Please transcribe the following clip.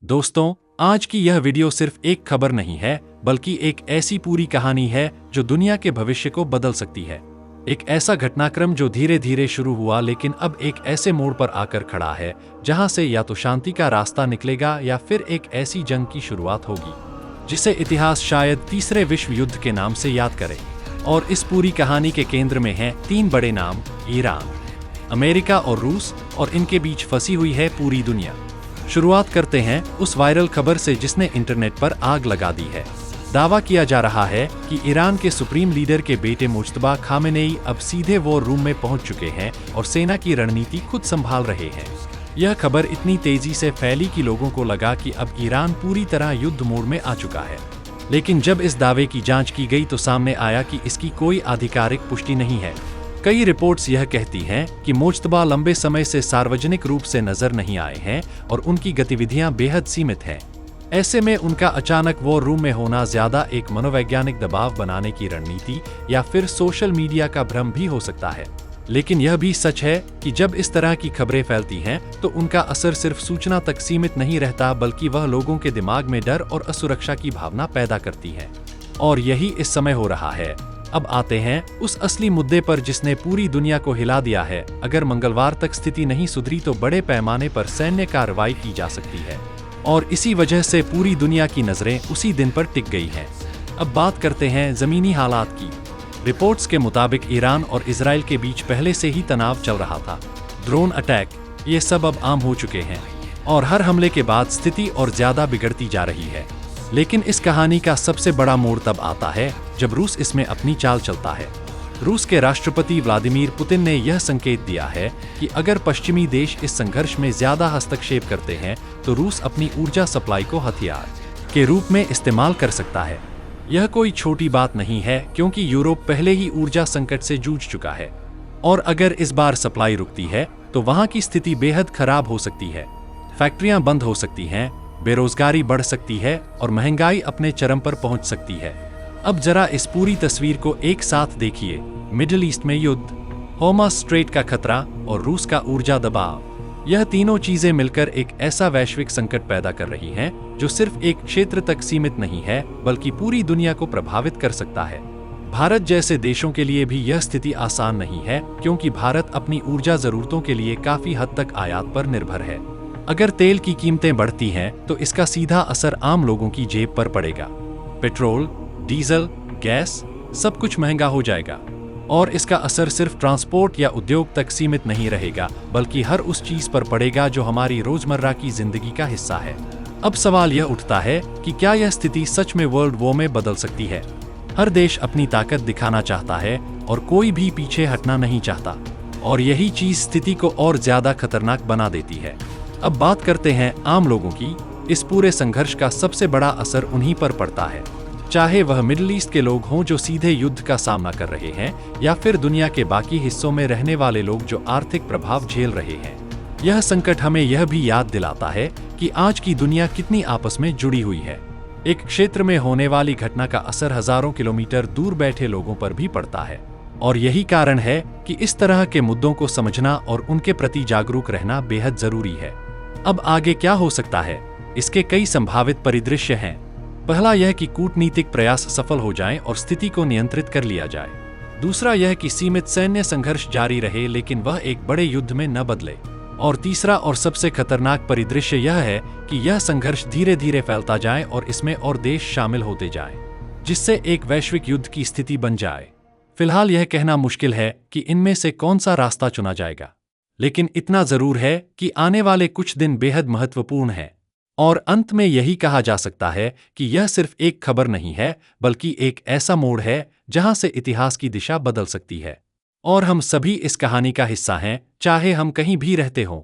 दोस्तों, आज की यह वीडियो सिर्फ एक खबर नहीं है, बल्कि एक ऐसी पूरी कहानी है जो दुनिया के भविष्य को बदल सकती है। एक ऐसा घटनाक्रम जो धीरे धीरे शुरू हुआ लेकिन अब एक ऐसे मोड़ पर आकर खड़ा है जहां से या तो शांति का रास्ता निकलेगा या फिर एक ऐसी जंग की शुरुआत होगी जिसे इतिहास शायद तीसरे विश्व युद्ध के नाम से याद करे। और इस पूरी कहानी के केंद्र में हैं तीन बड़े नाम, ईरान, अमेरिका और रूस, और इनके बीच फंसी हुई है पूरी दुनिया। शुरुआत करते हैं उस वायरल खबर से जिसने इंटरनेट पर आग लगा दी है। दावा किया जा रहा है कि ईरान के सुप्रीम लीडर के बेटे मुज्तबा खामेनेई अब सीधे वॉर रूम में पहुंच चुके हैं और सेना की रणनीति खुद संभाल रहे हैं। यह खबर इतनी तेजी से फैली कि लोगों को लगा कि अब ईरान पूरी तरह युद्ध मोड में आ चुका है। लेकिन जब इस दावे की जांच की गई तो सामने आया कि इसकी कोई आधिकारिक पुष्टि नहीं है। कई रिपोर्ट्स यह कहती हैं कि मुज्तबा लंबे समय से सार्वजनिक रूप से नजर नहीं आए हैं और उनकी गतिविधियां बेहद सीमित हैं। ऐसे में उनका अचानक वॉर रूम में होना ज्यादा एक मनोवैज्ञानिक दबाव बनाने की रणनीति या फिर सोशल मीडिया का भ्रम भी हो सकता है। लेकिन यह भी सच है कि जब इस तरह की खबरें फैलती हैं तो उनका असर सिर्फ सूचना तक सीमित नहीं रहता, बल्कि वह लोगों के दिमाग में डर और असुरक्षा की भावना पैदा करती है। और यही इस समय हो रहा है। अब आते हैं उस असली मुद्दे पर जिसने पूरी दुनिया को हिला दिया है। अगर मंगलवार तक स्थिति नहीं सुधरी तो बड़े पैमाने पर सैन्य कार्रवाई की जा सकती है और इसी वजह से पूरी दुनिया की नजरें उसी दिन पर टिक गई हैं। अब बात करते हैं जमीनी हालात की। रिपोर्ट्स के मुताबिक ईरान और इजराइल के बीच पहले से ही तनाव चल रहा था। ड्रोन अटैक, ये सब अब आम हो चुके हैं और हर हमले के बाद स्थिति और ज्यादा बिगड़ती जा रही है। लेकिन इस कहानी का सबसे बड़ा मोड़ तब आता है जब रूस इसमें अपनी चाल चलता है। रूस के राष्ट्रपति व्लादिमीर पुतिन ने यह संकेत दिया है कि अगर पश्चिमी देश इस संघर्ष में ज्यादा हस्तक्षेप करते हैं तो रूस अपनी ऊर्जा सप्लाई को हथियार के रूप में इस्तेमाल कर सकता है। यह कोई छोटी बात नहीं है, क्योंकि यूरोप पहले ही ऊर्जा संकट से जूझ चुका है और अगर इस बार सप्लाई रुकती है तो वहां की स्थिति बेहद खराब हो सकती है। फैक्ट्रियां बंद हो सकती हैं, बेरोजगारी बढ़ सकती है और महंगाई अपने चरम पर पहुंच सकती है। अब जरा इस पूरी तस्वीर को एक साथ देखिए। मिडिल ईस्ट में युद्ध, होर्मुज़ स्ट्रेट का खतरा और रूस का ऊर्जा दबाव, यह तीनों चीजें मिलकर एक ऐसा वैश्विक संकट पैदा कर रही हैं जो सिर्फ एक क्षेत्र तक सीमित नहीं है, बल्कि पूरी दुनिया को प्रभावित कर सकता है। भारत जैसे देशों के लिए भी यह स्थिति आसान नहीं है, क्योंकि भारत अपनी ऊर्जा जरूरतों के लिए काफी हद तक आयात पर निर्भर है। अगर तेल की कीमतें बढ़ती हैं तो इसका सीधा असर आम लोगों की जेब पर पड़ेगा। पेट्रोल, डीजल, गैस, सब कुछ महंगा हो जाएगा और इसका असर सिर्फ ट्रांसपोर्ट या उद्योग तक सीमित नहीं रहेगा, बल्कि हर उस चीज पर पड़ेगा जो हमारी रोजमर्रा की जिंदगी का हिस्सा है। अब सवाल यह उठता है कि क्या यह स्थिति सच में वर्ल्ड वॉर में बदल सकती है। हर देश अपनी ताकत दिखाना चाहता है और कोई भी पीछे हटना नहीं चाहता, और यही चीज स्थिति को और ज्यादा खतरनाक बना देती है। अब बात करते हैं आम लोगों की। इस पूरे संघर्ष का सबसे बड़ा असर उन्हीं पर पड़ता है, चाहे वह मिडिल ईस्ट के लोग हों जो सीधे युद्ध का सामना कर रहे हैं, या फिर दुनिया के बाकी हिस्सों में रहने वाले लोग जो आर्थिक प्रभाव झेल रहे हैं। यह संकट हमें यह भी याद दिलाता है कि आज की दुनिया कितनी आपस में जुड़ी हुई है। एक क्षेत्र में होने वाली घटना का असर हजारों किलोमीटर दूर बैठे लोगों पर भी पड़ता है, और यही कारण है कि इस तरह के मुद्दों को समझना और उनके प्रति जागरूक रहना बेहद जरूरी है। अब आगे क्या हो सकता है, इसके कई संभावित परिदृश्य हैं। पहला यह कि कूटनीतिक प्रयास सफल हो जाएं और स्थिति को नियंत्रित कर लिया जाए। दूसरा यह कि सीमित सैन्य संघर्ष जारी रहे लेकिन वह एक बड़े युद्ध में न बदले। और तीसरा और सबसे खतरनाक परिदृश्य यह है कि यह संघर्ष धीरे धीरे फैलता जाए और इसमें और देश शामिल होते जाएं, जिससे एक वैश्विक युद्ध की स्थिति बन जाए। फिलहाल यह कहना मुश्किल है कि इनमें से कौन सा रास्ता चुना जाएगा, लेकिन इतना जरूर है कि आने वाले कुछ दिन बेहद महत्वपूर्ण हैं। और अंत में यही कहा जा सकता है कि यह सिर्फ एक खबर नहीं है, बल्कि एक ऐसा मोड़ है जहां से इतिहास की दिशा बदल सकती है। और हम सभी इस कहानी का हिस्सा हैं, चाहे हम कहीं भी रहते हों।